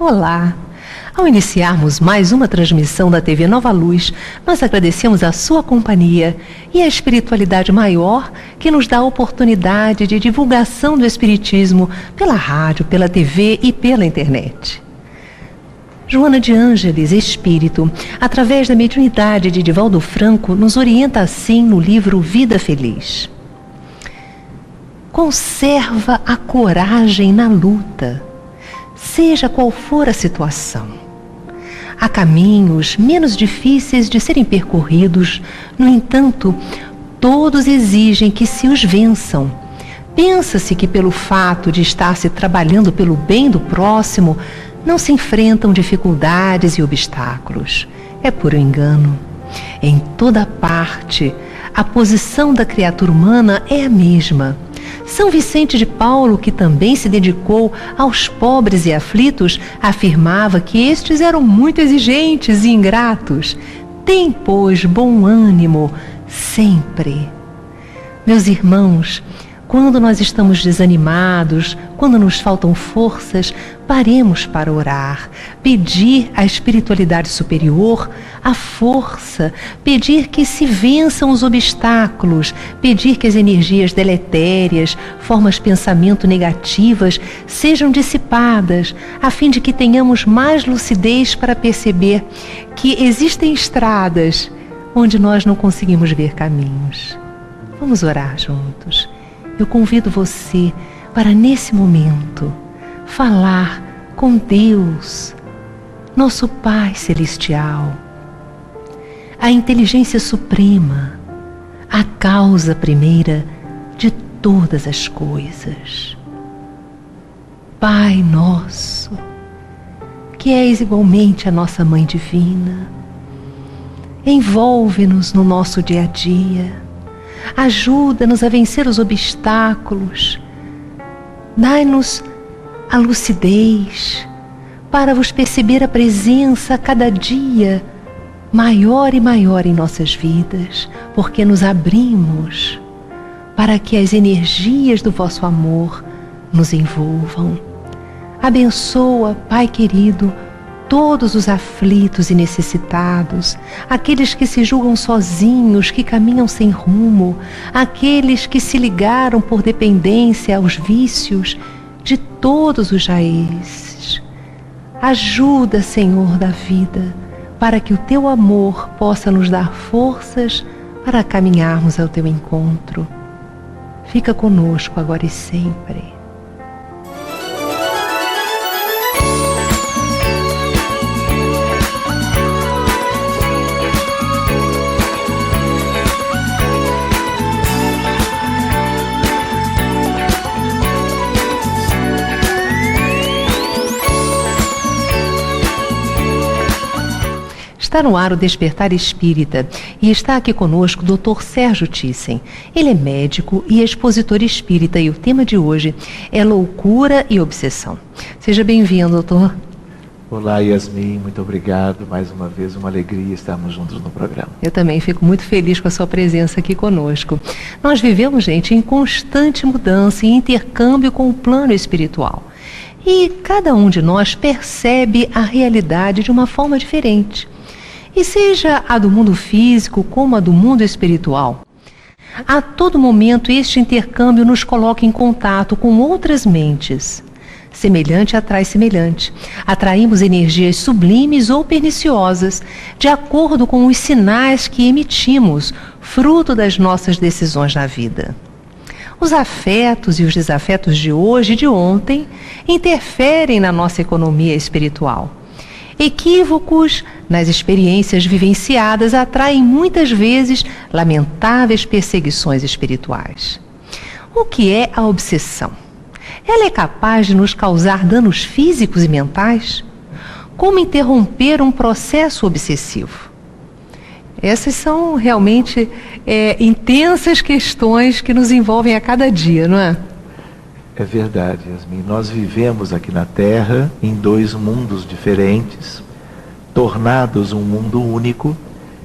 Olá! Ao iniciarmos mais uma transmissão da TV Nova Luz, nós agradecemos a sua companhia e a espiritualidade maior que nos dá a oportunidade de divulgação do Espiritismo pela rádio, pela TV e pela internet. Joana de Ângeles, Espírito, através da mediunidade de Divaldo Franco, nos orienta assim no livro Vida Feliz. Conserva a coragem na luta, seja qual for a situação. Há caminhos menos difíceis de serem percorridos, no entanto, todos exigem que se os vençam. Pensa-se que pelo fato de estar se trabalhando pelo bem do próximo, não se enfrentam dificuldades e obstáculos. É puro engano. Em toda parte, a posição da criatura humana é a mesma. São Vicente de Paulo, que também se dedicou aos pobres e aflitos, afirmava que estes eram muito exigentes e ingratos. Tem, pois, bom ânimo sempre. Meus irmãos, quando nós estamos desanimados, quando nos faltam forças, paremos para orar, pedir à espiritualidade superior a força, pedir que se vençam os obstáculos, pedir que as energias deletérias, formas de pensamento negativas sejam dissipadas, a fim de que tenhamos mais lucidez para perceber que existem estradas onde nós não conseguimos ver caminhos. Vamos orar juntos. Eu convido você para, nesse momento, falar com Deus, nosso Pai Celestial, a inteligência suprema, a causa primeira de todas as coisas. Pai nosso, que és igualmente a nossa Mãe Divina, envolve-nos no nosso dia a dia, ajuda-nos a vencer os obstáculos, dai-nos a lucidez para vos perceber a presença a cada dia maior e maior em nossas vidas, porque nos abrimos para que as energias do vosso amor nos envolvam. Abençoa, Pai querido, todos os aflitos e necessitados, aqueles que se julgam sozinhos, que caminham sem rumo, aqueles que se ligaram por dependência aos vícios de todos os jaezes. Ajuda, Senhor da vida, para que o teu amor possa nos dar forças para caminharmos ao teu encontro. Fica conosco agora e sempre. Está no ar o Despertar Espírita e está aqui conosco o Dr. Sérgio Thyssen. Ele é médico e expositor espírita e o tema de hoje é loucura e obsessão. Seja bem-vindo, doutor. Olá, Yasmin, muito obrigado. Mais uma vez, uma alegria estarmos juntos no programa. Eu também fico muito feliz com a sua presença aqui conosco. Nós vivemos, gente, em constante mudança e intercâmbio com o plano espiritual. E cada um de nós percebe a realidade de uma forma diferente. E seja a do mundo físico como a do mundo espiritual, a todo momento este intercâmbio nos coloca em contato com outras mentes. Semelhante atrai semelhante. Atraímos energias sublimes ou perniciosas, de acordo com os sinais que emitimos, fruto das nossas decisões na vida. Os afetos e os desafetos de hoje e de ontem interferem na nossa economia espiritual. Equívocos nas experiências vivenciadas atraem muitas vezes lamentáveis perseguições espirituais. O que é a obsessão? Ela é capaz de nos causar danos físicos e mentais? Como interromper um processo obsessivo? Essas são realmente intensas questões que nos envolvem a cada dia, não é? É verdade, Yasmin. Nós vivemos aqui na Terra em dois mundos diferentes, tornados um mundo único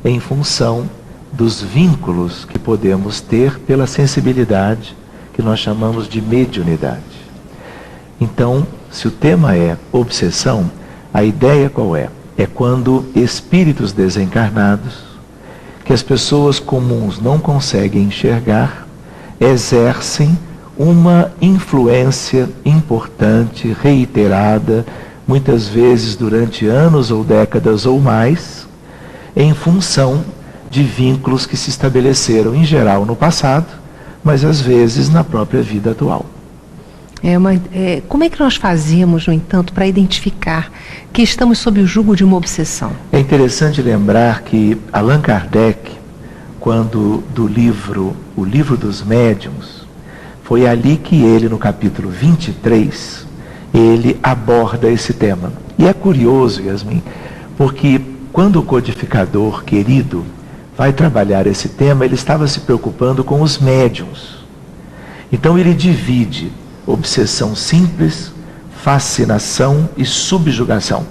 em função dos vínculos que podemos ter pela sensibilidade que nós chamamos de mediunidade. Então, se o tema é obsessão, A ideia qual é? É quando espíritos desencarnados, que as pessoas comuns não conseguem enxergar, exercem uma influência importante, reiterada, muitas vezes durante anos ou décadas ou mais, em função de vínculos que se estabeleceram em geral no passado, mas às vezes na própria vida atual. Como é que nós fazemos, no entanto, para identificar que estamos sob o jugo de uma obsessão? É interessante lembrar que Allan Kardec, quando O Livro dos Médiuns, foi ali que ele, no capítulo 23, ele aborda esse tema. E é curioso, Yasmin, porque quando o codificador querido vai trabalhar esse tema, ele estava se preocupando com os médiuns. Então ele divide obsessão simples, fascinação e subjugação.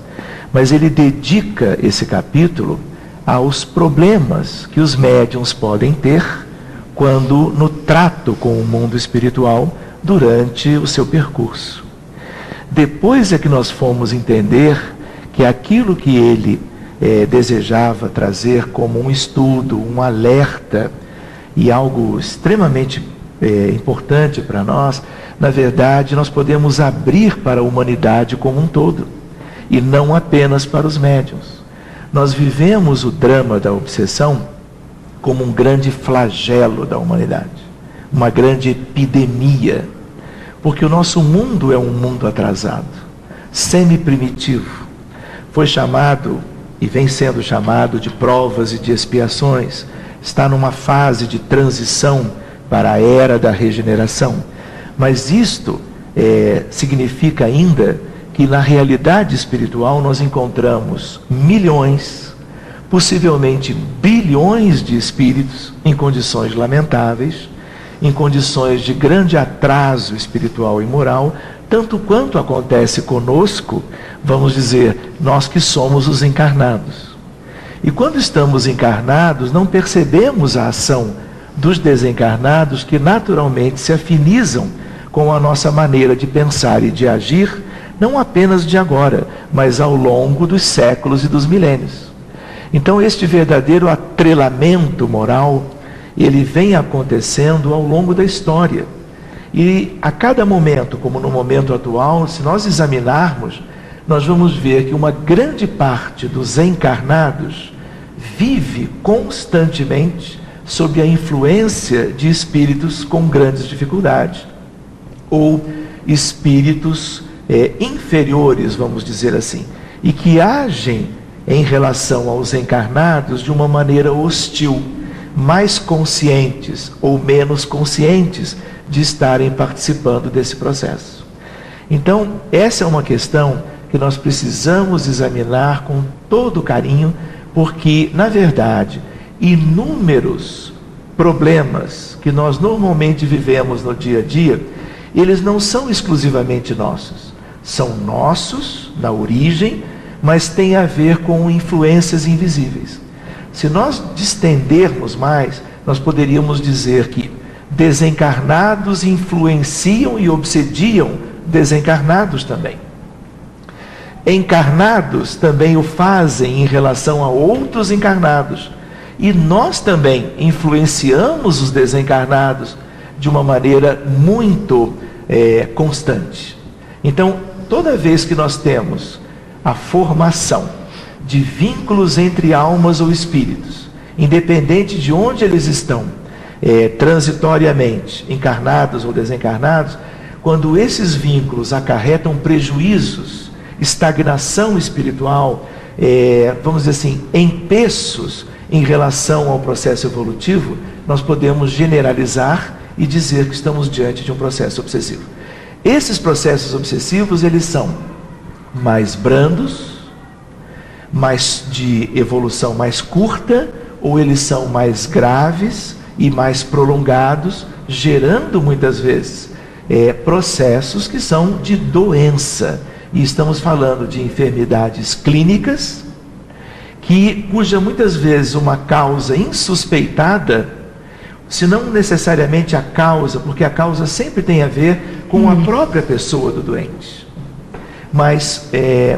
Mas ele dedica esse capítulo aos problemas que os médiuns podem ter quando no trato com o mundo espiritual durante o seu percurso. Depois é que nós fomos entender que aquilo que ele desejava trazer como um estudo, um alerta e algo extremamente importante para nós, na verdade nós podemos abrir para a humanidade como um todo e não apenas para os médiuns. Nós vivemos o drama da obsessão como um grande flagelo da humanidade, uma grande epidemia, porque o nosso mundo é um mundo atrasado, semi-primitivo. Foi chamado e vem sendo chamado de provas e de expiações, está numa fase de transição para a era da regeneração. Mas isto significa ainda que na realidade espiritual nós encontramos milhões, possivelmente bilhões de espíritos em condições lamentáveis, em condições de grande atraso espiritual e moral, tanto quanto acontece conosco, vamos dizer, nós que somos os encarnados. E quando estamos encarnados, não percebemos a ação dos desencarnados que naturalmente se afinizam com a nossa maneira de pensar e de agir, não apenas de agora, mas ao longo dos séculos e dos milênios. Então este verdadeiro atrelamento moral, ele vem acontecendo ao longo da história. E a cada momento, como no momento atual, se nós examinarmos, nós vamos ver que uma grande parte dos encarnados vive constantemente sob a influência de espíritos com grandes dificuldades, ou espíritos inferiores, vamos dizer assim, e que agem em relação aos encarnados de uma maneira hostil, mais conscientes ou menos conscientes de estarem participando desse processo. Então, essa é uma questão que nós precisamos examinar com todo carinho, porque, na verdade, inúmeros problemas que nós normalmente vivemos no dia a dia, eles não são exclusivamente nossos. São nossos, na origem, mas têm a ver com influências invisíveis. Se nós distendermos mais, nós poderíamos dizer que desencarnados influenciam e obsediam desencarnados também. Encarnados também o fazem em relação a outros encarnados. E nós também influenciamos os desencarnados de uma maneira muito constante. Então, toda vez que nós temos a formação de vínculos entre almas ou espíritos, independente de onde eles estão, transitoriamente, encarnados ou desencarnados, quando esses vínculos acarretam prejuízos, estagnação espiritual, vamos dizer assim, empeços em relação ao processo evolutivo, nós podemos generalizar e dizer que estamos diante de um processo obsessivo. Esses processos obsessivos, eles são mais brandos, mais de evolução mais curta, ou eles são mais graves e mais prolongados, gerando muitas vezes processos que são de doença. E estamos falando de enfermidades clínicas, cuja muitas vezes uma causa insuspeitada, se não necessariamente a causa, porque a causa sempre tem a ver com a própria pessoa do doente. mas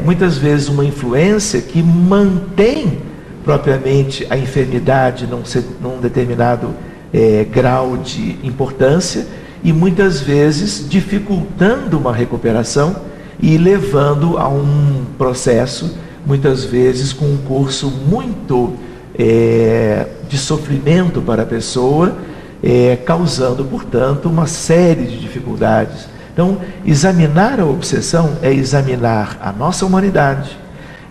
muitas vezes uma influência que mantém propriamente a enfermidade num determinado grau de importância e muitas vezes dificultando uma recuperação e levando a um processo, muitas vezes com um curso muito de sofrimento para a pessoa, causando, portanto, uma série de dificuldades. Então, examinar a obsessão é examinar a nossa humanidade,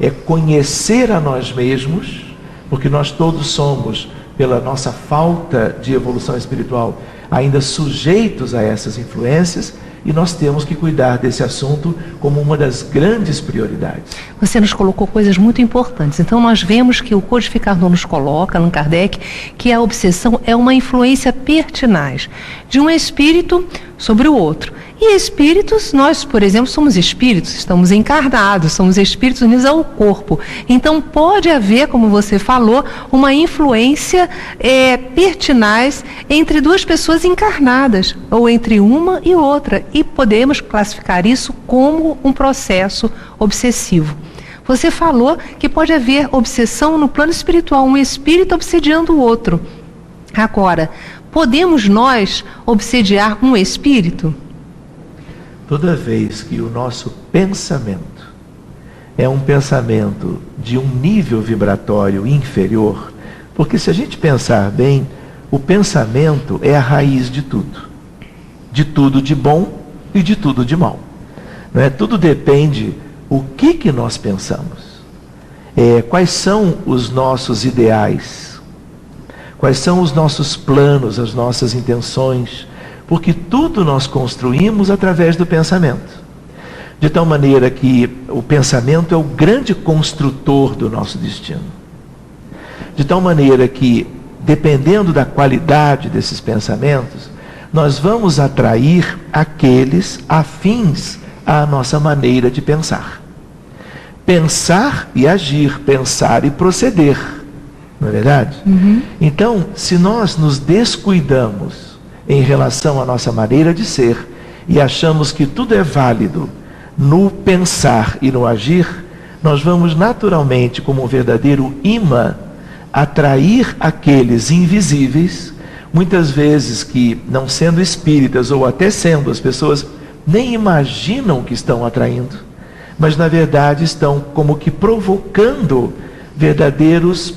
é conhecer a nós mesmos, porque nós todos somos, pela nossa falta de evolução espiritual, ainda sujeitos a essas influências, e nós temos que cuidar desse assunto como uma das grandes prioridades. Você nos colocou coisas muito importantes. Então nós vemos que o codificador nos coloca, Allan Kardec, que a obsessão é uma influência pertinaz de um espírito sobre o outro. E espíritos, nós, por exemplo, somos espíritos, estamos encarnados, somos espíritos unidos ao corpo. Então pode haver, como você falou, uma influência pertinaz entre duas pessoas encarnadas, ou entre uma e outra. E podemos classificar isso como um processo obsessivo. Você falou que pode haver obsessão no plano espiritual, um espírito obsediando o outro. Agora, podemos nós obsediar um espírito? Toda vez que o nosso pensamento é um pensamento de um nível vibratório inferior, porque se a gente pensar bem, o pensamento é a raiz de tudo de bom e de tudo de mal. Não é? Tudo depende o que nós pensamos, quais são os nossos ideais, quais são os nossos planos, as nossas intenções, porque tudo nós construímos através do pensamento. De tal maneira que o pensamento é o grande construtor do nosso destino. De tal maneira que, dependendo da qualidade desses pensamentos, nós vamos atrair aqueles afins à nossa maneira de pensar. Pensar e agir, pensar e proceder. Não é verdade? Uhum. Então, se nós nos descuidamos em relação à nossa maneira de ser e achamos que tudo é válido no pensar e no agir, nós vamos naturalmente, como um verdadeiro imã, atrair aqueles invisíveis, muitas vezes que, não sendo espíritas ou até sendo, as pessoas nem imaginam que estão atraindo, mas na verdade estão como que provocando verdadeiros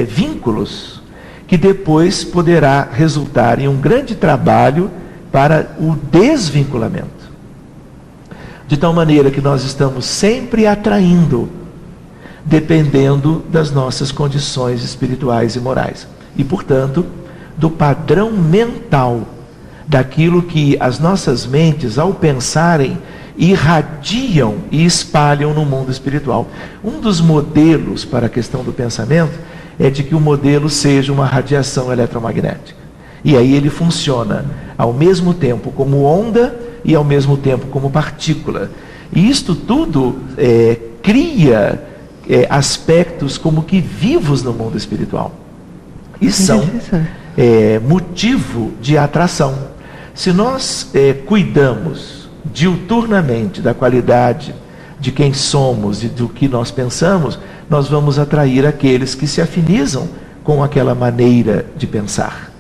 vínculos, que depois poderá resultar em um grande trabalho para o desvinculamento. De tal maneira que nós estamos sempre atraindo, dependendo das nossas condições espirituais e morais. E, portanto, do padrão mental, daquilo que as nossas mentes, ao pensarem, irradiam e espalham no mundo espiritual. Um dos modelos para a questão do pensamento é de que o modelo seja uma radiação eletromagnética. E aí ele funciona ao mesmo tempo como onda e ao mesmo tempo como partícula. E isto tudo cria aspectos como que vivos no mundo espiritual. E são motivo de atração. Se nós cuidamos diuturnamente da qualidade de quem somos e do que nós pensamos, nós vamos atrair aqueles que se afinizam com aquela maneira de pensar.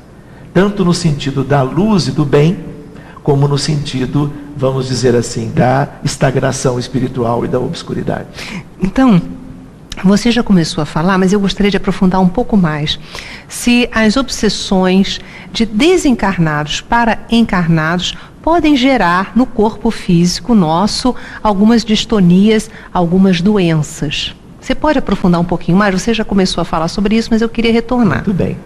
Tanto no sentido da luz e do bem, como no sentido, vamos dizer assim, da estagnação espiritual e da obscuridade. Então, você já começou a falar, mas eu gostaria de aprofundar um pouco mais. Se as obsessões de desencarnados para encarnados podem gerar no corpo físico nosso algumas distonias, algumas doenças. Você pode aprofundar um pouquinho mais? Você já começou a falar sobre isso, mas eu queria retornar. Muito bem.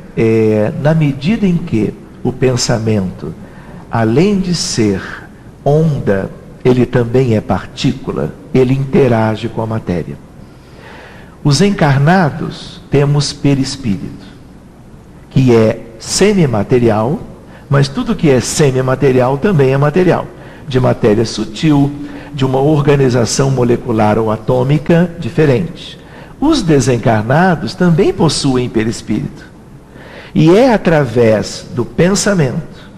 Na medida em que o pensamento, além de ser onda, ele também é partícula, ele interage com a matéria. Os encarnados temos perispírito, que é semimaterial, mas tudo que é semimaterial também é material, de matéria sutil, de uma organização molecular ou atômica diferente. Os desencarnados também possuem perispírito. E é através do pensamento,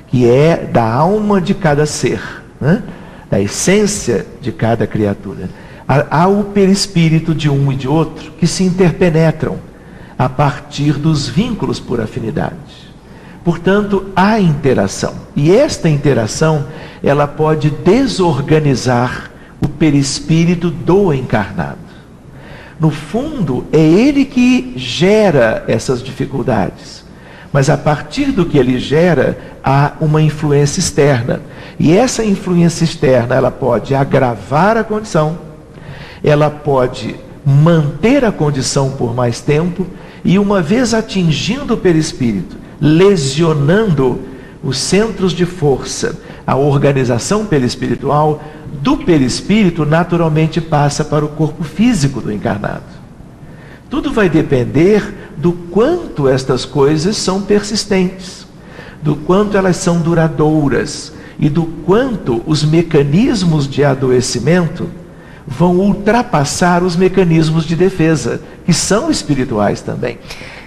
que é da alma de cada ser, né? da essência de cada criatura. Há o perispírito de um e de outro que se interpenetram a partir dos vínculos por afinidade. Portanto, há interação. E esta interação, ela pode desorganizar o perispírito do encarnado. No fundo, é ele que gera essas dificuldades. Mas a partir do que ele gera, há uma influência externa. E essa influência externa, ela pode agravar a condição, ela pode manter a condição por mais tempo, e uma vez atingindo o perispírito, lesionando os centros de força, a organização perispiritual, do perispírito naturalmente passa para o corpo físico do encarnado. Tudo vai depender do quanto estas coisas são persistentes, do quanto elas são duradouras e do quanto os mecanismos de adoecimento vão ultrapassar os mecanismos de defesa, que são espirituais também.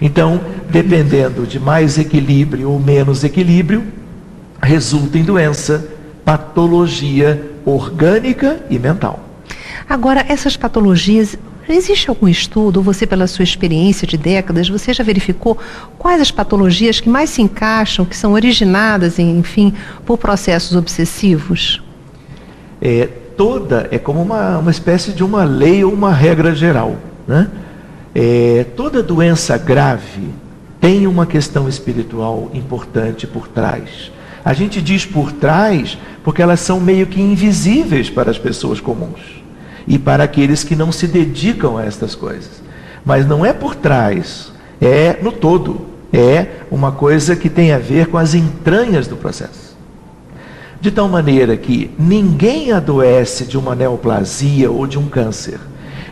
Então, dependendo de mais equilíbrio ou menos equilíbrio, resulta em doença, patologia orgânica e mental. Agora, essas patologias, existe algum estudo, ou você, pela sua experiência de décadas, você já verificou quais as patologias que mais se encaixam, que são originadas, enfim, por processos obsessivos? É como uma espécie de uma lei ou uma regra geral, né? Toda doença grave tem uma questão espiritual importante por trás. A gente diz por trás porque elas são meio que invisíveis para as pessoas comuns e para aqueles que não se dedicam a estas coisas. Mas não é por trás, é no todo. É uma coisa que tem a ver com as entranhas do processo. De tal maneira que ninguém adoece de uma neoplasia ou de um câncer.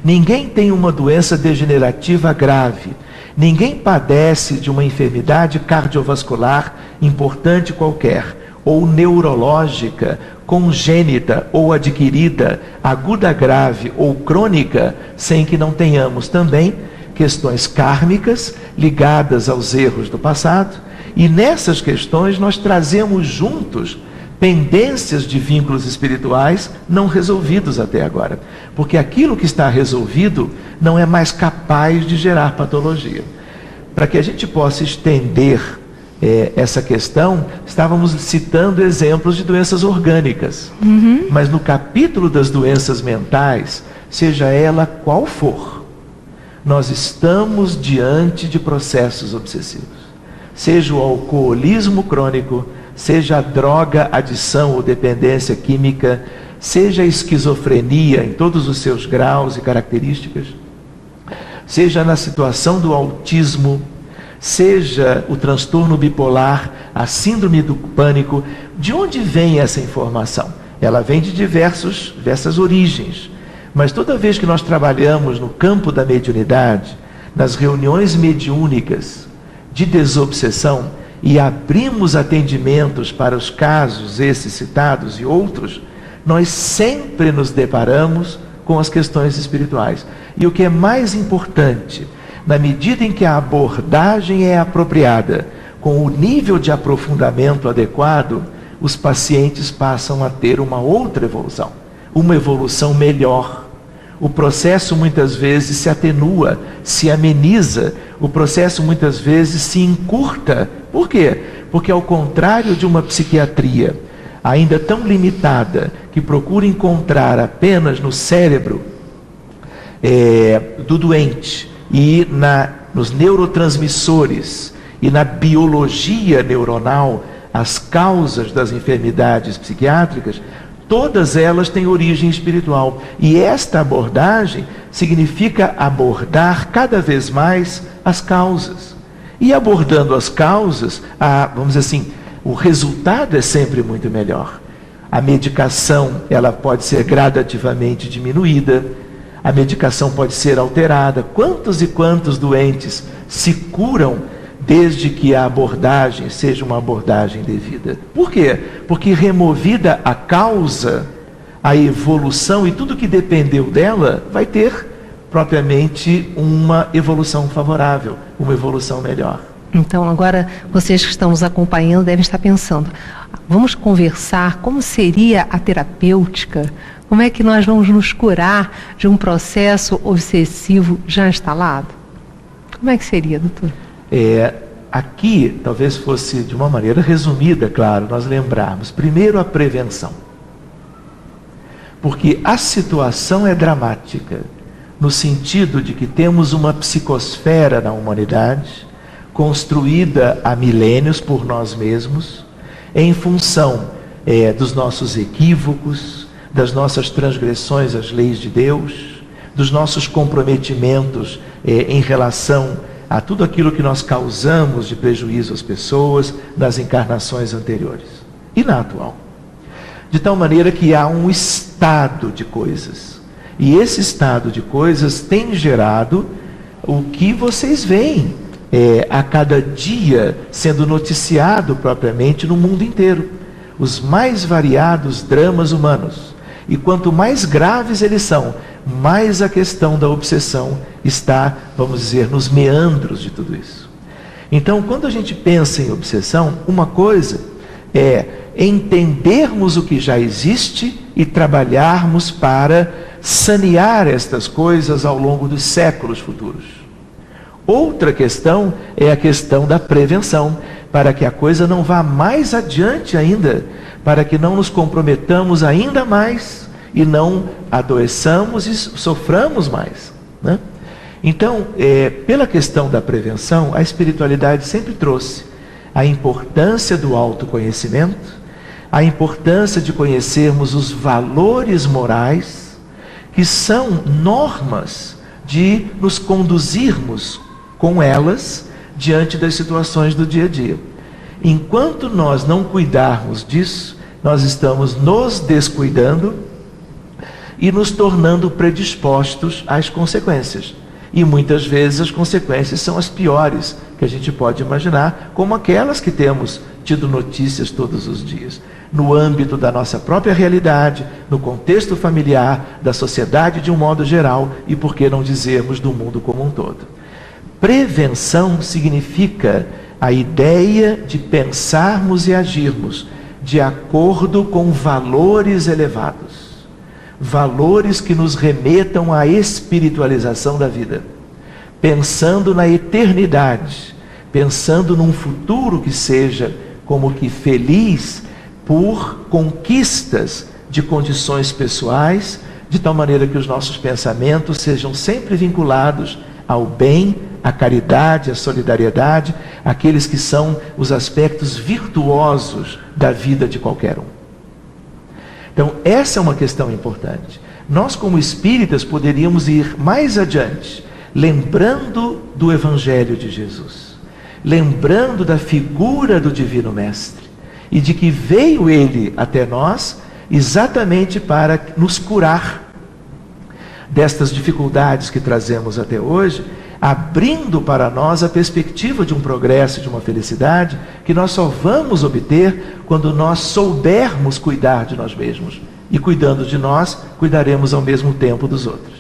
Ninguém tem uma doença degenerativa grave. Ninguém padece de uma enfermidade cardiovascular importante qualquer, ou neurológica, congênita ou adquirida, aguda grave ou crônica, sem que não tenhamos também questões kármicas ligadas aos erros do passado. E nessas questões nós trazemos juntos pendências de vínculos espirituais não resolvidos até agora. Porque aquilo que está resolvido não é mais capaz de gerar patologia. Para que a gente possa estender essa questão, estávamos citando exemplos de doenças orgânicas. Mas no capítulo das doenças mentais, seja ela qual for, nós estamos diante de processos obsessivos. Seja o alcoolismo crônico, seja a droga, adição ou dependência química, seja a esquizofrenia em todos os seus graus e características, seja na situação do autismo, seja o transtorno bipolar, a síndrome do pânico. De onde vem essa informação? Ela vem de diversas origens. Mas toda vez que nós trabalhamos no campo da mediunidade, nas reuniões mediúnicas de desobsessão, e abrimos atendimentos para os casos esses citados e outros, nós sempre nos deparamos com as questões espirituais. E o que é mais importante, na medida em que a abordagem é apropriada, com o nível de aprofundamento adequado, os pacientes passam a ter uma outra evolução, uma evolução melhor. O processo muitas vezes se atenua, se ameniza, o processo muitas vezes se encurta. Por quê? Porque ao contrário de uma psiquiatria ainda tão limitada, que procura encontrar apenas no cérebro do doente e nos neurotransmissores e na biologia neuronal as causas das enfermidades psiquiátricas, todas elas têm origem espiritual. E esta abordagem significa abordar cada vez mais as causas. E abordando as causas, vamos dizer assim, o resultado é sempre muito melhor. A medicação, ela pode ser gradativamente diminuída, a medicação pode ser alterada. Quantos e quantos doentes se curam desde que a abordagem seja uma abordagem devida? Por quê? Porque removida a causa, a evolução e tudo que dependeu dela vai ter propriamente uma evolução favorável, uma evolução melhor. Então agora vocês que estão nos acompanhando devem estar pensando, vamos conversar como seria a terapêutica, como é que nós vamos nos curar de um processo obsessivo já instalado? Como é que seria, doutor? Aqui, talvez fosse de uma maneira resumida, claro, nós lembrarmos primeiro a prevenção. Porque a situação é dramática, no sentido de que temos uma psicosfera na humanidade, construída há milênios por nós mesmos, em função dos nossos equívocos, das nossas transgressões às leis de Deus, dos nossos comprometimentos em relação a tudo aquilo que nós causamos de prejuízo às pessoas nas encarnações anteriores e na atual. De tal maneira que há um estado de coisas. E esse estado de coisas tem gerado o que vocês veem a cada dia sendo noticiado propriamente no mundo inteiro. Os mais variados dramas humanos. E quanto mais graves eles são, mais a questão da obsessão está, vamos dizer, nos meandros de tudo isso. Então, quando a gente pensa em obsessão, uma coisa é entendermos o que já existe e trabalharmos para sanear estas coisas ao longo dos séculos futuros. Outra questão é a questão da prevenção, para que a coisa não vá mais adiante ainda, para que não nos comprometamos ainda mais e não adoeçamos e soframos mais, né? Então, pela questão da prevenção, a espiritualidade sempre trouxe a importância do autoconhecimento, a importância de conhecermos os valores morais, que são normas de nos conduzirmos com elas diante das situações do dia a dia. Enquanto nós não cuidarmos disso, nós estamos nos descuidando e nos tornando predispostos às consequências. E muitas vezes as consequências são as piores que a gente pode imaginar, como aquelas que temos tido notícias todos os dias, no âmbito da nossa própria realidade, no contexto familiar, da sociedade de um modo geral e, por que não dizermos, do mundo como um todo. Prevenção significa a ideia de pensarmos e agirmos de acordo com valores elevados, valores que nos remetam à espiritualização da vida, pensando na eternidade, pensando num futuro que seja como que feliz por conquistas de condições pessoais, de tal maneira que os nossos pensamentos sejam sempre vinculados ao bem, à caridade, à solidariedade, aqueles que são os aspectos virtuosos da vida de qualquer um. Então, essa é uma questão importante. Nós, como espíritas, poderíamos ir mais adiante, lembrando do Evangelho de Jesus, lembrando da figura do Divino Mestre, e de que veio Ele até nós exatamente para nos curar destas dificuldades que trazemos até hoje, abrindo para nós a perspectiva de um progresso, de uma felicidade, que nós só vamos obter quando nós soubermos cuidar de nós mesmos. E cuidando de nós, cuidaremos ao mesmo tempo dos outros.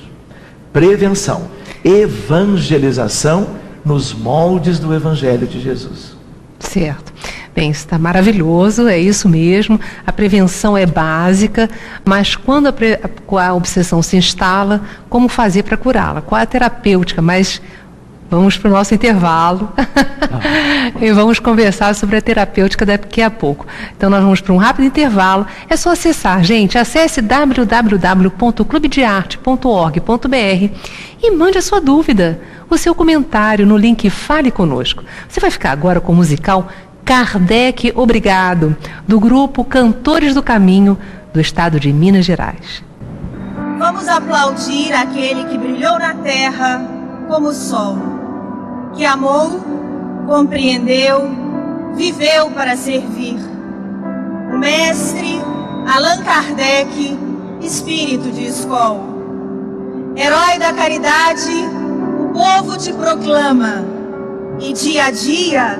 Prevenção, evangelização nos moldes do Evangelho de Jesus. Certo. Bem, isso está maravilhoso, é isso mesmo. A prevenção é básica, mas quando a obsessão se instala, como fazer para curá-la? Qual é a terapêutica? Mas vamos para o nosso intervalo e vamos conversar sobre a terapêutica daqui a pouco. Então nós vamos para um rápido intervalo. É só acessar, gente, acesse www.clubedearte.org.br e mande a sua dúvida, o seu comentário no link Fale Conosco. Você vai ficar agora com o musical Kardec Obrigado, do grupo Cantores do Caminho, do estado de Minas Gerais. Vamos aplaudir aquele que brilhou na terra como o sol, que amou, compreendeu, viveu para servir. O mestre Allan Kardec, espírito de escola. Herói da caridade, o povo te proclama, e dia a dia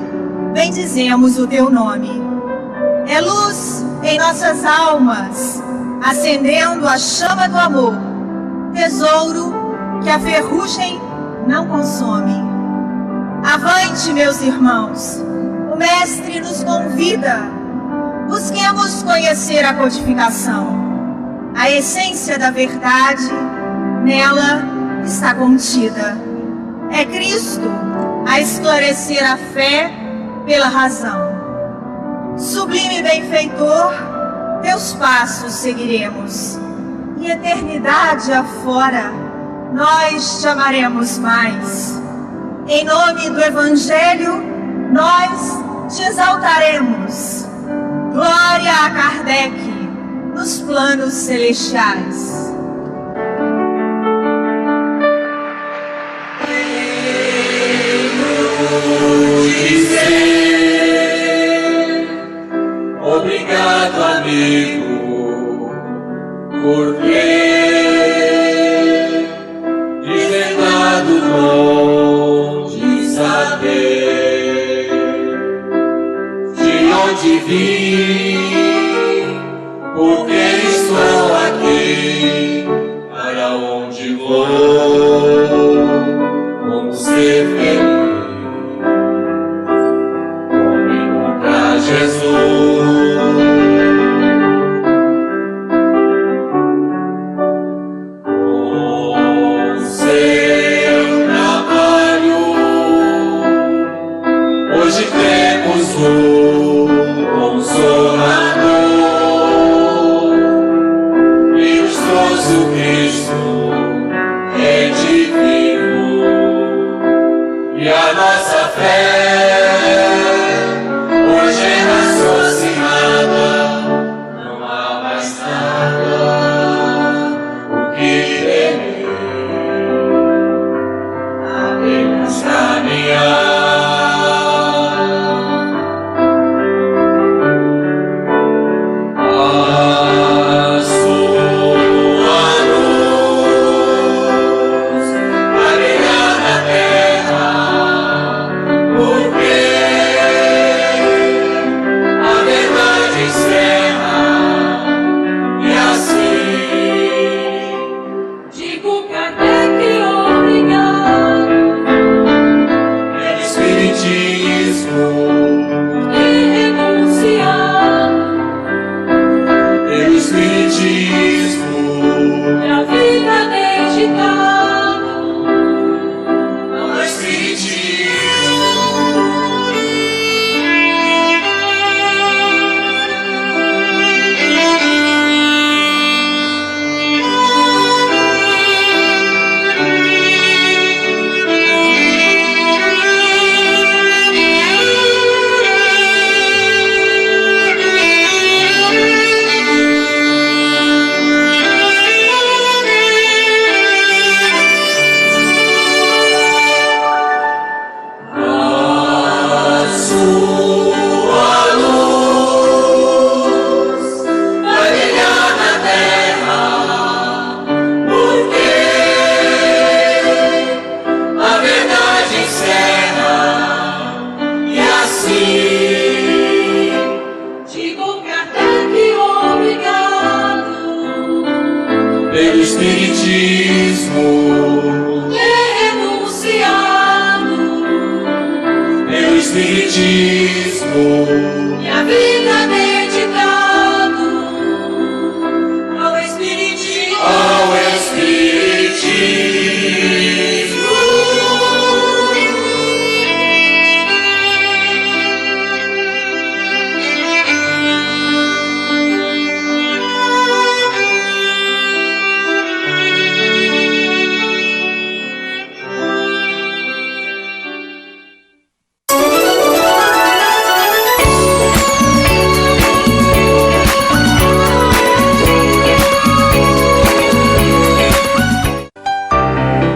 bendizemos o teu nome. É luz em nossas almas, acendendo a chama do amor, tesouro que a ferrugem não consome. Avante, meus irmãos, o mestre nos convida Busquemos conhecer a codificação. A essência da verdade, nela está contida. É Cristo a esclarecer a fé pela razão. Sublime benfeitor, teus passos seguiremos, e eternidade afora, nós te amaremos mais. Em nome do Evangelho, nós te exaltaremos. Glória a Kardec, nos planos celestiais. Obrigado, amigo, por ter desvendado o dom de saber de onde vim, porque estou aqui, para onde vou, como ser feliz.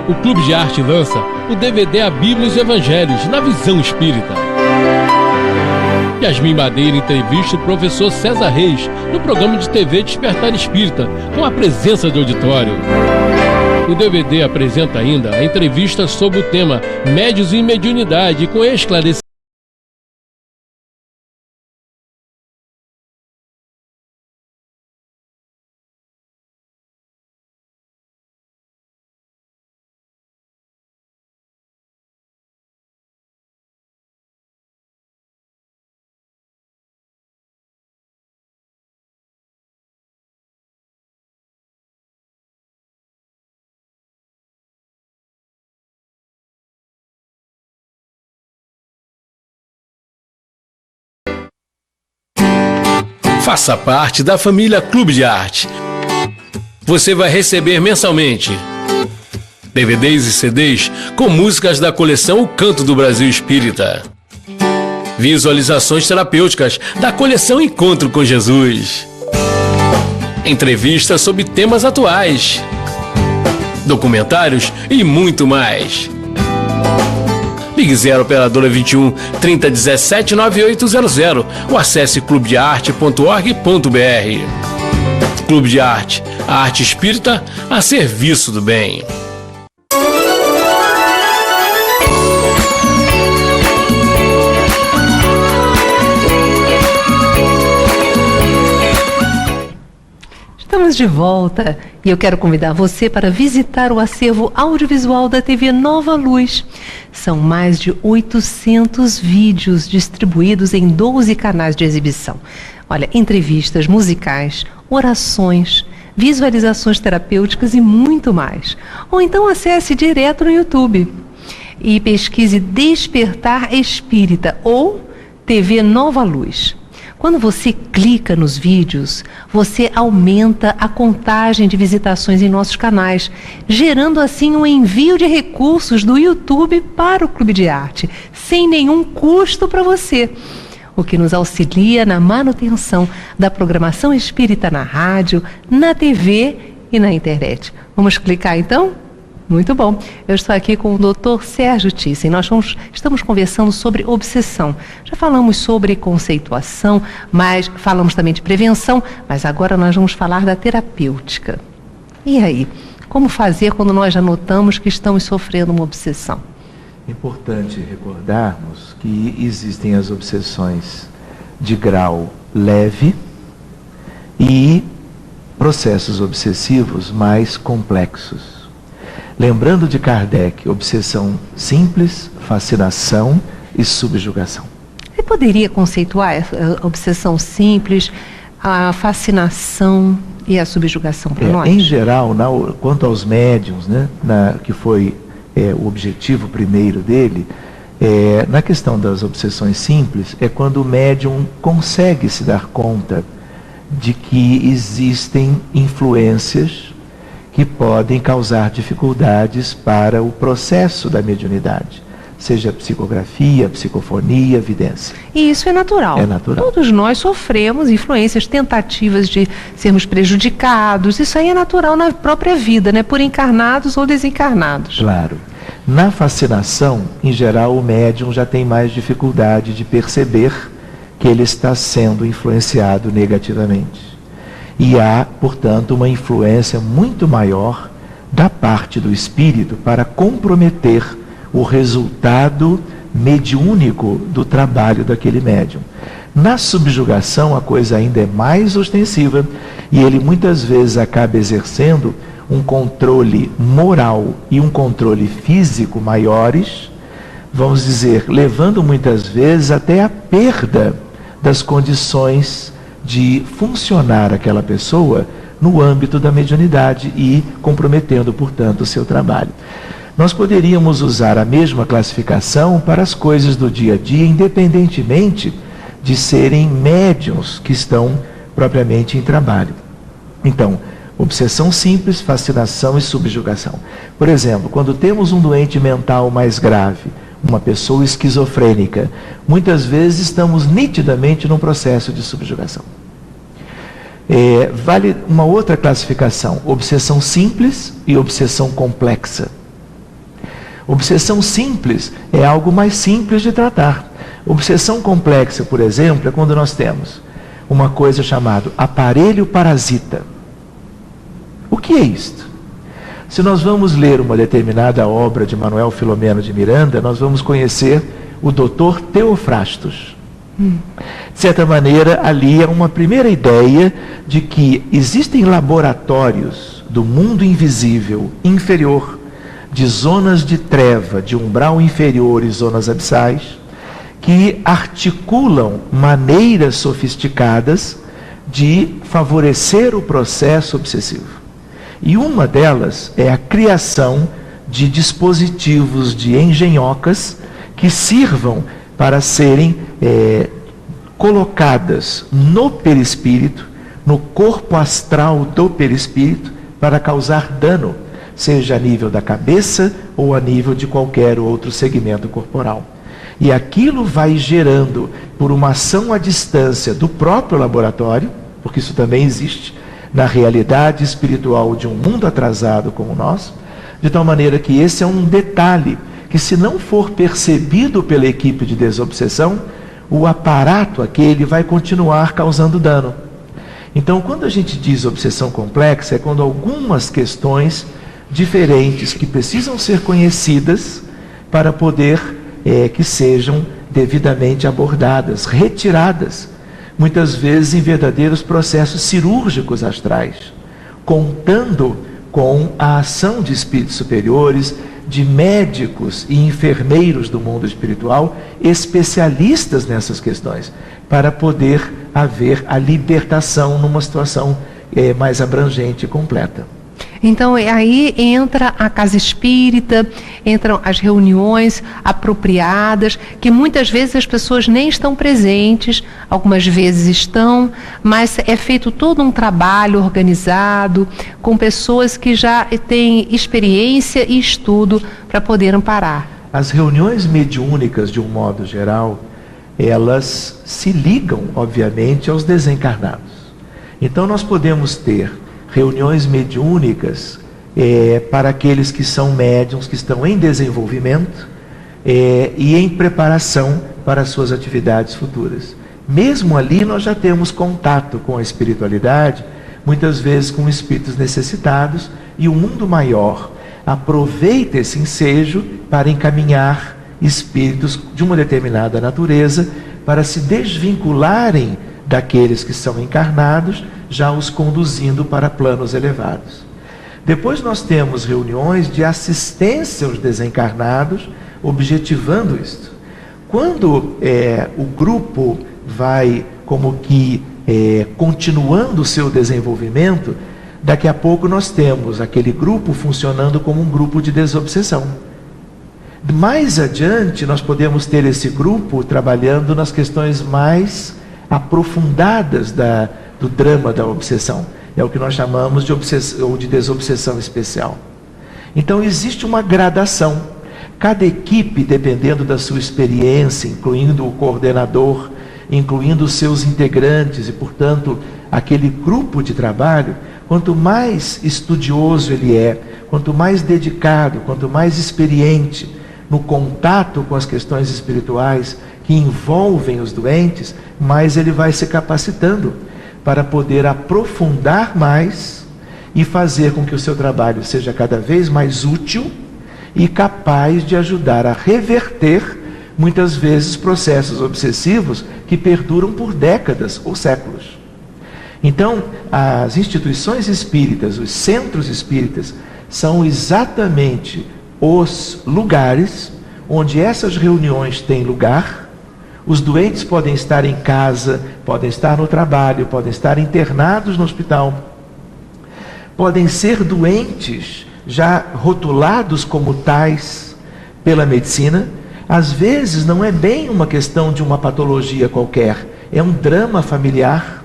O Clube de Arte lança o DVD A Bíblia e os Evangelhos, na visão espírita. Yasmin Madeira entrevista o professor César Reis no programa de TV Despertar Espírita, com a presença de auditório. O DVD apresenta ainda a entrevista sobre o tema Médiuns e Mediunidade, com esclarecimento Faça parte da família Clube de Arte. Você vai receber mensalmente DVDs e CDs com músicas da coleção O Canto do Brasil Espírita, visualizações terapêuticas da coleção Encontro com Jesus, entrevistas sobre temas atuais, documentários e muito mais. Ligue 0 operadora 21 3017 9800 ou acesse clubedearte.org.br. Clube de Arte, a arte espírita a serviço do bem. Estamos de volta e eu quero convidar você para visitar o acervo audiovisual da TV Nova Luz. São mais de 800 vídeos distribuídos em 12 canais de exibição. Olha, entrevistas musicais, orações, visualizações terapêuticas e muito mais. Ou então acesse direto no YouTube e pesquise Despertar Espírita ou TV Nova Luz. Quando você clica nos vídeos, você aumenta a contagem de visitações em nossos canais, gerando assim um envio de recursos do YouTube para o Clube de Arte, sem nenhum custo para você, o que nos auxilia na manutenção da programação espírita na rádio, na TV e na internet. Vamos clicar então? Muito bom. Eu estou aqui com o Dr. Sérgio Thyssen. Nós estamos conversando sobre obsessão. Já falamos sobre conceituação, mas falamos também de prevenção, mas agora nós vamos falar da terapêutica. E aí, como fazer quando nós já notamos que estamos sofrendo uma obsessão? É importante recordarmos que existem as obsessões de grau leve e processos obsessivos mais complexos. Lembrando de Kardec, obsessão simples, fascinação e subjugação. Você poderia conceituar a obsessão simples, a fascinação e a subjugação para nós? Em geral, quanto aos médiuns, né, que foi o objetivo primeiro dele, na questão das obsessões simples, é quando o médium consegue se dar conta de que existem influências que podem causar dificuldades para o processo da mediunidade, seja psicografia, psicofonia, vidência. E isso é natural. É natural. Todos nós sofremos influências, tentativas de sermos prejudicados. Isso aí é natural na própria vida, né? Por encarnados ou desencarnados. Claro. Na fascinação, em geral, o médium já tem mais dificuldade de perceber que ele está sendo influenciado negativamente. E há, portanto, uma influência muito maior da parte do espírito para comprometer o resultado mediúnico do trabalho daquele médium. Na subjugação, a coisa ainda é mais ostensiva e ele muitas vezes acaba exercendo um controle moral e um controle físico maiores, vamos dizer, levando muitas vezes até a perda das condições de funcionar aquela pessoa no âmbito da mediunidade e comprometendo, portanto, o seu trabalho. Nós poderíamos usar a mesma classificação para as coisas do dia a dia, independentemente de serem médiuns que estão propriamente em trabalho. Então, obsessão simples, fascinação e subjugação. Por exemplo, quando temos um doente mental mais grave, uma pessoa esquizofrênica, muitas vezes estamos nitidamente num processo de subjugação. Vale uma outra classificação, obsessão simples e obsessão complexa. Obsessão simples é algo mais simples de tratar. Obsessão complexa, por exemplo, é quando nós temos uma coisa chamada aparelho parasita. O que é isto? Se nós vamos ler uma determinada obra de Manuel Filomeno de Miranda, nós vamos conhecer o Dr. Teofrastos. De certa maneira, ali é uma primeira ideia de que existem laboratórios do mundo invisível, inferior, de zonas de treva, de umbral inferior e zonas abissais, que articulam maneiras sofisticadas de favorecer o processo obsessivo. E uma delas é a criação de dispositivos de engenhocas que sirvam para serem colocadas no perispírito, no corpo astral do perispírito, para causar dano, seja a nível da cabeça ou a nível de qualquer outro segmento corporal. E aquilo vai gerando, por uma ação à distância do próprio laboratório, porque isso também existe na realidade espiritual de um mundo atrasado como o nosso, de tal maneira que esse é um detalhe que, se não for percebido pela equipe de desobsessão, o aparato aquele vai continuar causando dano. Então, quando a gente diz obsessão complexa, é quando algumas questões diferentes que precisam ser conhecidas para poder que sejam devidamente abordadas, retiradas, muitas vezes em verdadeiros processos cirúrgicos astrais, contando com a ação de espíritos superiores, de médicos e enfermeiros do mundo espiritual, especialistas nessas questões, para poder haver a libertação numa situação mais abrangente e completa. Então, aí entra a casa espírita, entram as reuniões apropriadas, que muitas vezes as pessoas nem estão presentes, algumas vezes estão, mas é feito todo um trabalho organizado, com pessoas que já têm experiência e estudo para poder amparar. As reuniões mediúnicas, de um modo geral, elas se ligam, obviamente, aos desencarnados. Então, nós podemos ter reuniões mediúnicas para aqueles que são médiuns, que estão em desenvolvimento e em preparação para as suas atividades futuras. Mesmo ali nós já temos contato com a espiritualidade, muitas vezes com espíritos necessitados, e o mundo maior aproveita esse ensejo para encaminhar espíritos de uma determinada natureza para se desvincularem daqueles que são encarnados, já os conduzindo para planos elevados. Depois nós temos reuniões de assistência aos desencarnados, objetivando isto. Quando o grupo vai como que continuando o seu desenvolvimento, daqui a pouco nós temos aquele grupo funcionando como um grupo de desobsessão. Mais adiante nós podemos ter esse grupo trabalhando nas questões mais aprofundadas do drama da obsessão. É o que nós chamamos de obsessão ou de desobsessão especial. Então existe uma gradação. Cada equipe, dependendo da sua experiência, incluindo o coordenador, incluindo os seus integrantes e, portanto, aquele grupo de trabalho, quanto mais estudioso ele é, quanto mais dedicado, quanto mais experiente no contato com as questões espirituais que envolvem os doentes, mais ele vai se capacitando para poder aprofundar mais e fazer com que o seu trabalho seja cada vez mais útil e capaz de ajudar a reverter, muitas vezes, processos obsessivos que perduram por décadas ou séculos. Então, as instituições espíritas, os centros espíritas, são exatamente os lugares onde essas reuniões têm lugar. Os doentes podem estar em casa, podem estar no trabalho, podem estar internados no hospital, podem ser doentes já rotulados como tais pela medicina. Às vezes não é bem uma questão de uma patologia qualquer, é um drama familiar,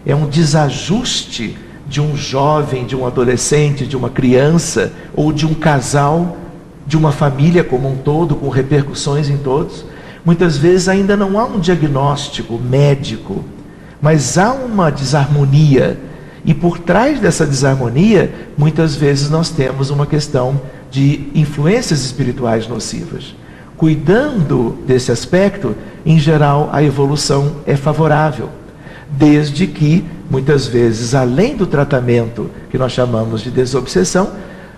é um desajuste de um jovem, de um adolescente, de uma criança ou de um casal, de uma família como um todo, com repercussões em todos. Muitas vezes ainda não há um diagnóstico médico, mas há uma desarmonia. E por trás dessa desarmonia, muitas vezes nós temos uma questão de influências espirituais nocivas. Cuidando desse aspecto, em geral, a evolução é favorável. Desde que, muitas vezes, além do tratamento que nós chamamos de desobsessão,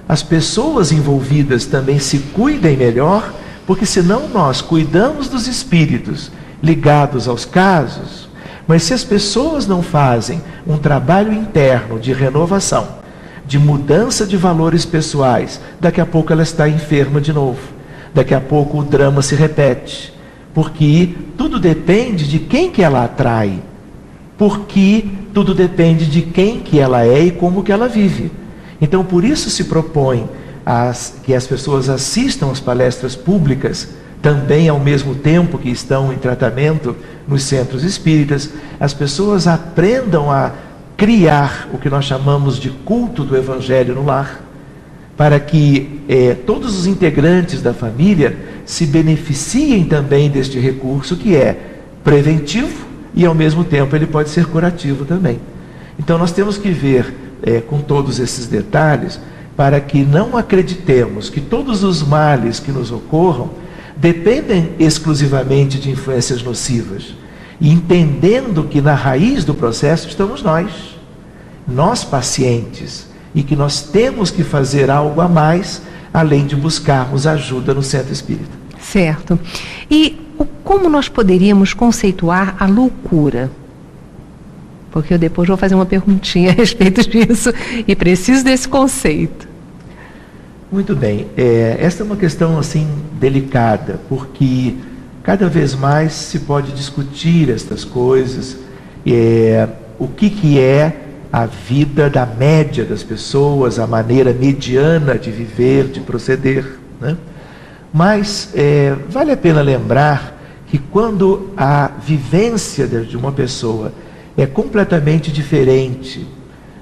as pessoas envolvidas também se cuidem melhor, porque senão nós cuidamos dos espíritos ligados aos casos, mas se as pessoas não fazem um trabalho interno de renovação, de mudança de valores pessoais, daqui a pouco ela está enferma de novo, daqui a pouco o drama se repete, porque tudo depende de quem que ela atrai, porque tudo depende de quem que ela é e como que ela vive. Então por isso se propõe que as pessoas assistam às palestras públicas também ao mesmo tempo que estão em tratamento nos centros espíritas, as pessoas aprendam a criar o que nós chamamos de culto do Evangelho no lar, para que todos os integrantes da família se beneficiem também deste recurso que é preventivo e ao mesmo tempo ele pode ser curativo também. Então nós temos que ver com todos esses detalhes para que não acreditemos que todos os males que nos ocorram dependem exclusivamente de influências nocivas, e entendendo que na raiz do processo estamos nós pacientes, e que nós temos que fazer algo a mais, além de buscarmos ajuda no centro espírita. Certo. E como nós poderíamos conceituar a loucura? Porque eu depois vou fazer uma perguntinha a respeito disso, e preciso desse conceito. Muito bem, esta é uma questão assim delicada, porque cada vez mais se pode discutir estas coisas, o que é a vida da média das pessoas, a maneira mediana de viver, de proceder, né? Mas vale a pena lembrar que quando a vivência de uma pessoa é completamente diferente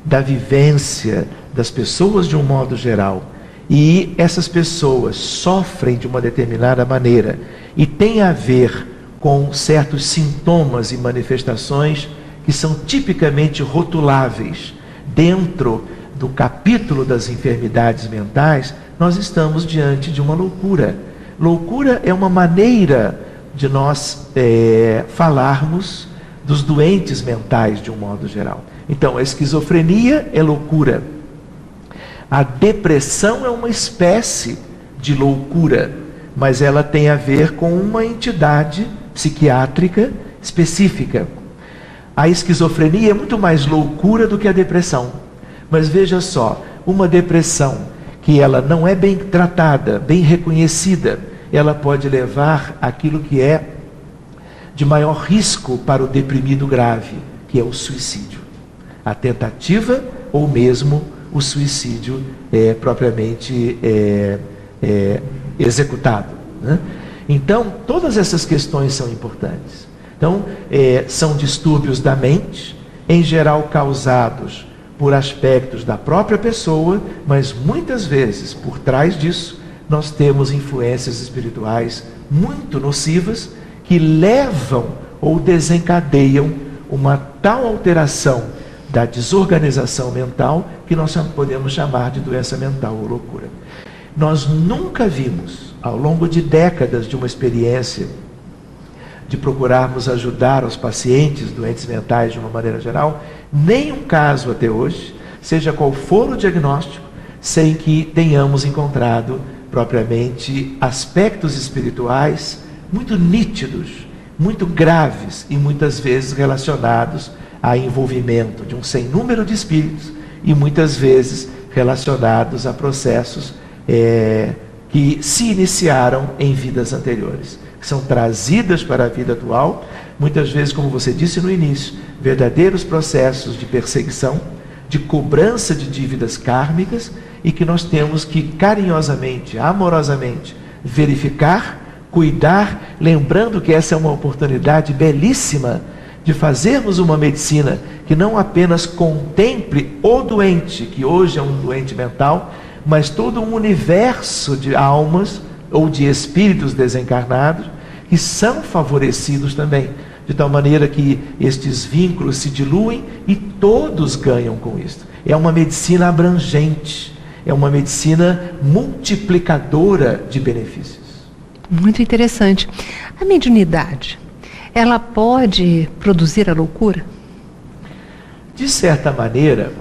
da vivência das pessoas de um modo geral, e essas pessoas sofrem de uma determinada maneira e tem a ver com certos sintomas e manifestações que são tipicamente rotuláveis dentro do capítulo das enfermidades mentais, nós estamos diante de uma loucura. Loucura é uma maneira de nós falarmos dos doentes mentais de um modo geral. Então, a esquizofrenia é loucura. A depressão é uma espécie de loucura, mas ela tem a ver com uma entidade psiquiátrica específica. A esquizofrenia é muito mais loucura do que a depressão. Mas veja só, uma depressão que ela não é bem tratada, bem reconhecida, ela pode levar àquilo que é de maior risco para o deprimido grave, que é o suicídio. A tentativa ou mesmo o suicídio propriamente executado, né? Então, todas essas questões são importantes. Então, são distúrbios da mente, em geral causados por aspectos da própria pessoa, mas muitas vezes, por trás disso, nós temos influências espirituais muito nocivas que levam ou desencadeiam uma tal alteração da desorganização mental que nós podemos chamar de doença mental ou loucura. Nós nunca vimos, ao longo de décadas de uma experiência de procurarmos ajudar os pacientes doentes mentais de uma maneira geral, nenhum caso até hoje, seja qual for o diagnóstico, sem que tenhamos encontrado propriamente aspectos espirituais muito nítidos, muito graves e muitas vezes relacionados a envolvimento de um sem número de espíritos e muitas vezes relacionados a processos que se iniciaram em vidas anteriores, que são trazidas para a vida atual, muitas vezes, como você disse no início, verdadeiros processos de perseguição, de cobrança de dívidas kármicas, e que nós temos que carinhosamente, amorosamente verificar, cuidar, lembrando que essa é uma oportunidade belíssima de fazermos uma medicina que não apenas contemple o doente, que hoje é um doente mental, mas todo um universo de almas ou de espíritos desencarnados que são favorecidos também, de tal maneira que estes vínculos se diluem e todos ganham com isso. É uma medicina abrangente, é uma medicina multiplicadora de benefícios. Muito interessante. A mediunidade, ela pode produzir a loucura? De certa maneira,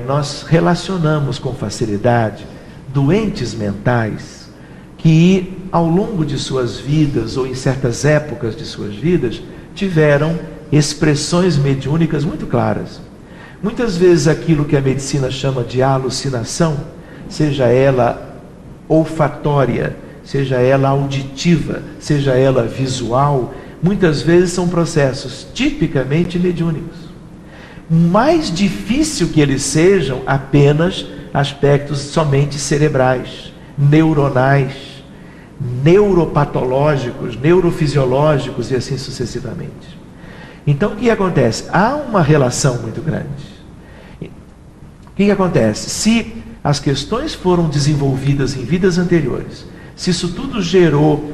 nós relacionamos com facilidade doentes mentais que, ao longo de suas vidas, ou em certas épocas de suas vidas, tiveram expressões mediúnicas muito claras. Muitas vezes aquilo que a medicina chama de alucinação, seja ela olfatória, seja ela auditiva, seja ela visual, muitas vezes são processos tipicamente mediúnicos. Mais difícil que eles sejam apenas aspectos somente cerebrais, neuronais, neuropatológicos, neurofisiológicos e assim sucessivamente. Então, o que acontece? Há uma relação muito grande. O que acontece? Se as questões foram desenvolvidas em vidas anteriores, se isso tudo gerou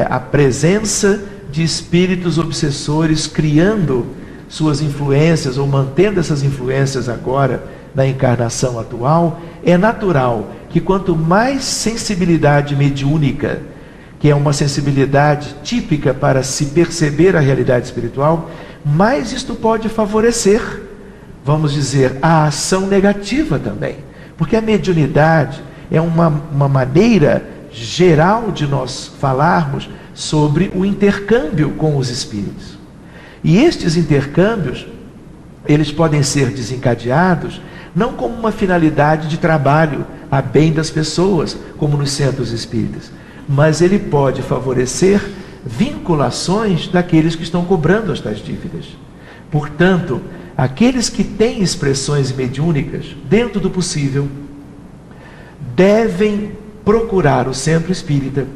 a presença de espíritos obsessores criando suas influências ou mantendo essas influências agora na encarnação atual, é natural que quanto mais sensibilidade mediúnica, que é uma sensibilidade típica para se perceber a realidade espiritual, mais isto pode favorecer, vamos dizer, a ação negativa também. Porque a mediunidade é uma maneira geral de nós falarmos sobre o intercâmbio com os espíritos. E estes intercâmbios, eles podem ser desencadeados não como uma finalidade de trabalho a bem das pessoas, como nos centros espíritas, mas ele pode favorecer vinculações daqueles que estão cobrando as tais dívidas. Portanto, aqueles que têm expressões mediúnicas, dentro do possível, devem procurar o centro espírita,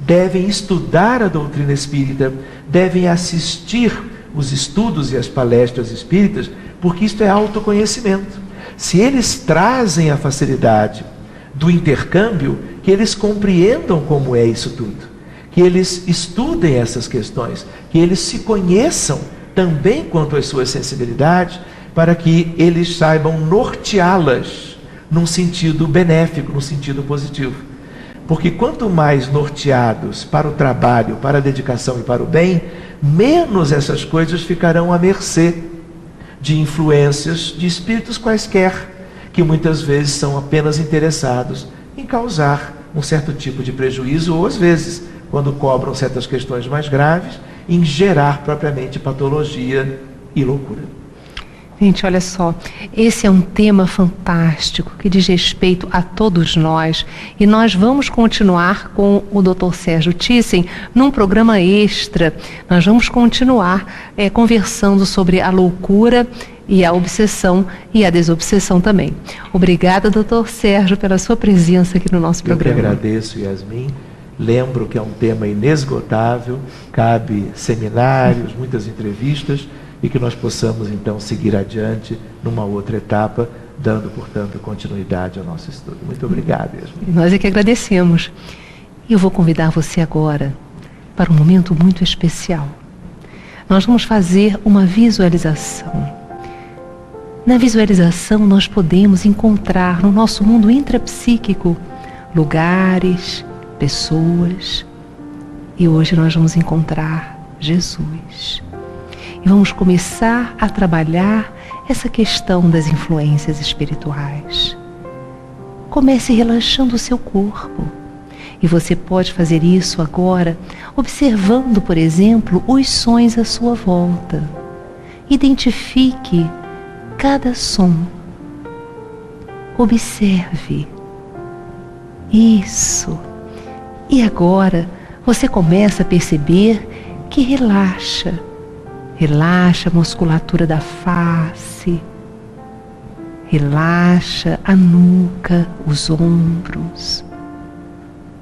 devem estudar a doutrina espírita, devem assistir os estudos e as palestras espíritas, porque isto é autoconhecimento. Se eles trazem a facilidade do intercâmbio, que eles compreendam como é isso tudo, que eles estudem essas questões, que eles se conheçam também quanto às suas sensibilidades, para que eles saibam norteá-las num sentido benéfico, num sentido positivo. Porque quanto mais norteados para o trabalho, para a dedicação e para o bem, menos essas coisas ficarão à mercê de influências de espíritos quaisquer, que muitas vezes são apenas interessados em causar um certo tipo de prejuízo, ou às vezes, quando cobram certas questões mais graves, em gerar propriamente patologia e loucura. Gente, olha só, esse é um tema fantástico que diz respeito a todos nós, e nós vamos continuar com o Dr. Sérgio Thyssen num programa extra. Nós vamos continuar conversando sobre a loucura e a obsessão e a desobsessão também. Obrigada, Dr. Sérgio, pela sua presença aqui no nosso programa. Eu que agradeço, Yasmin. Lembro que é um tema inesgotável, cabe seminários, muitas entrevistas, e que nós possamos então seguir adiante numa outra etapa, dando, portanto, continuidade ao nosso estudo. Muito obrigado, Yasmin. Nós é que agradecemos. E eu vou convidar você agora para um momento muito especial. Nós vamos fazer uma visualização. Na visualização nós podemos encontrar no nosso mundo intrapsíquico lugares, pessoas. E hoje nós vamos encontrar Jesus. E vamos começar a trabalhar essa questão das influências espirituais. Comece relaxando o seu corpo. E você pode fazer isso agora, observando, por exemplo, os sons à sua volta. Identifique cada som. Observe. Isso. E agora você começa a perceber que relaxa. Relaxa a musculatura da face, relaxa a nuca, os ombros.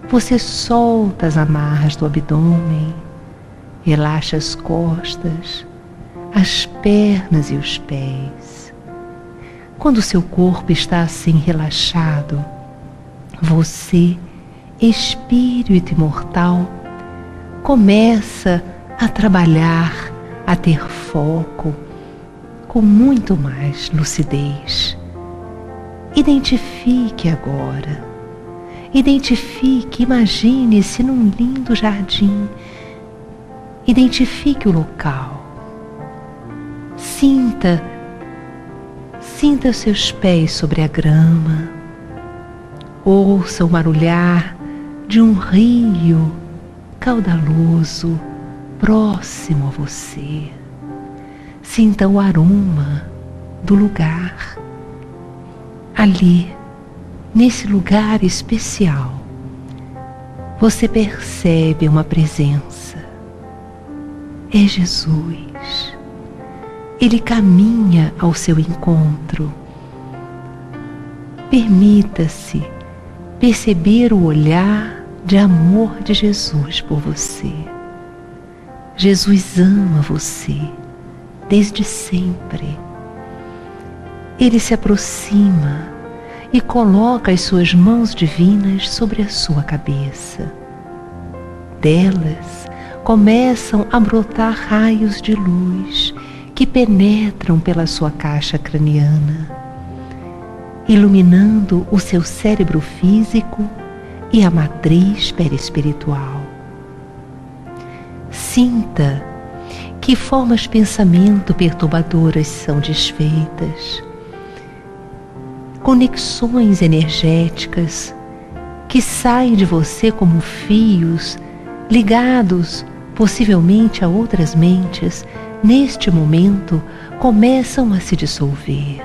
Você solta as amarras do abdômen, relaxa as costas, as pernas e os pés. Quando o seu corpo está assim relaxado, você, espírito imortal, começa a trabalhar, a ter foco, com muito mais lucidez. Identifique agora. Identifique, imagine-se num lindo jardim. Identifique o local. Sinta os seus pés sobre a grama. Ouça o marulhar de um rio caudaloso próximo a você. Sinta o aroma do lugar. Ali, nesse lugar especial, você percebe uma presença. É Jesus. Ele caminha ao seu encontro. Permita-se perceber o olhar de amor de Jesus por você. Jesus ama você desde sempre. Ele se aproxima e coloca as suas mãos divinas sobre a sua cabeça. Delas começam a brotar raios de luz que penetram pela sua caixa craniana, iluminando o seu cérebro físico e a matriz perispiritual. Sinta que formas de pensamento perturbadoras são desfeitas, conexões energéticas que saem de você como fios ligados possivelmente a outras mentes, neste momento começam a se dissolver.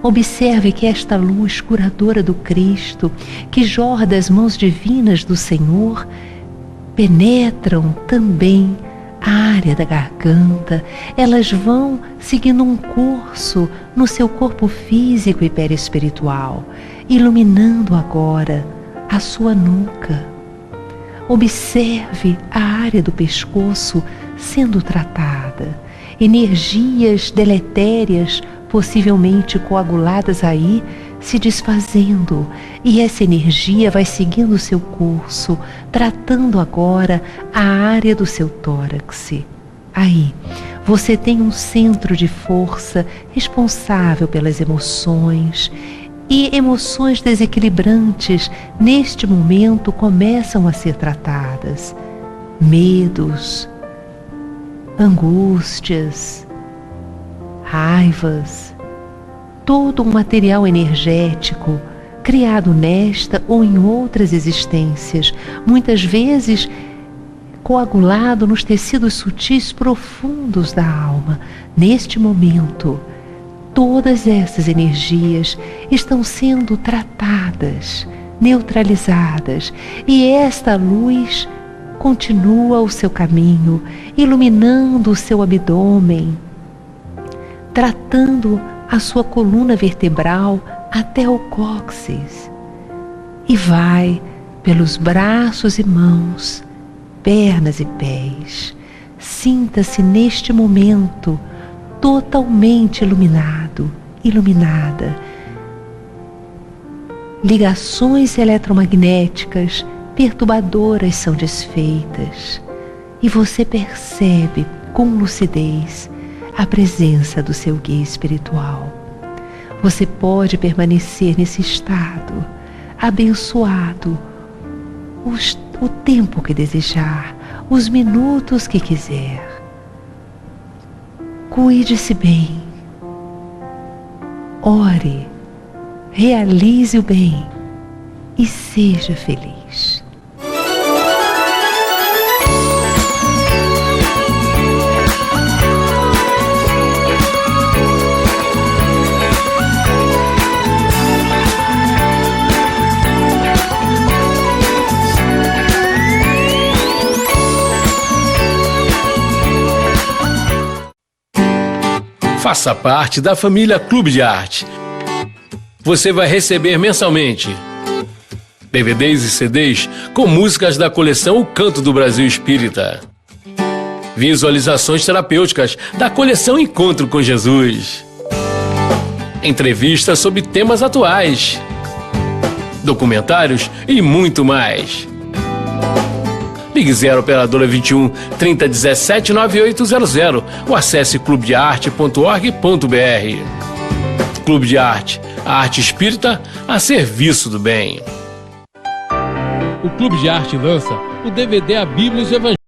Observe que esta luz curadora do Cristo, que jorra das mãos divinas do Senhor, penetram também a área da garganta. Elas vão seguindo um curso no seu corpo físico e perispiritual, iluminando agora a sua nuca. Observe a área do pescoço sendo tratada, energias deletérias possivelmente coaguladas aí se desfazendo, e essa energia vai seguindo o seu curso, tratando agora a área do seu tórax. Aí, você tem um centro de força responsável pelas emoções, e emoções desequilibrantes neste momento começam a ser tratadas. Medos, angústias, raivas, todo um material energético criado nesta ou em outras existências, muitas vezes coagulado nos tecidos sutis profundos da alma. Neste momento, todas essas energias estão sendo tratadas, neutralizadas, e esta luz continua o seu caminho, iluminando o seu abdômen, tratando a sua coluna vertebral até o cóccix, e vai pelos braços e mãos, pernas e pés. Sinta-se neste momento totalmente iluminado, iluminada. Ligações eletromagnéticas perturbadoras são desfeitas, e você percebe com lucidez a presença do seu guia espiritual. Você pode permanecer nesse estado, abençoado, o tempo que desejar, os minutos que quiser. Cuide-se bem, ore, realize o bem e seja feliz. Faça parte da família Clube de Arte. Você vai receber mensalmente DVDs e CDs com músicas da coleção O Canto do Brasil Espírita, visualizações terapêuticas da coleção Encontro com Jesus, entrevistas sobre temas atuais, documentários e muito mais. Ligue 0 operadora 21 3017 9800 ou acesse clubedearte.org.br. Clube de Arte, a arte espírita a serviço do bem. O Clube de Arte lança o DVD A Bíblia e os Evangelhos.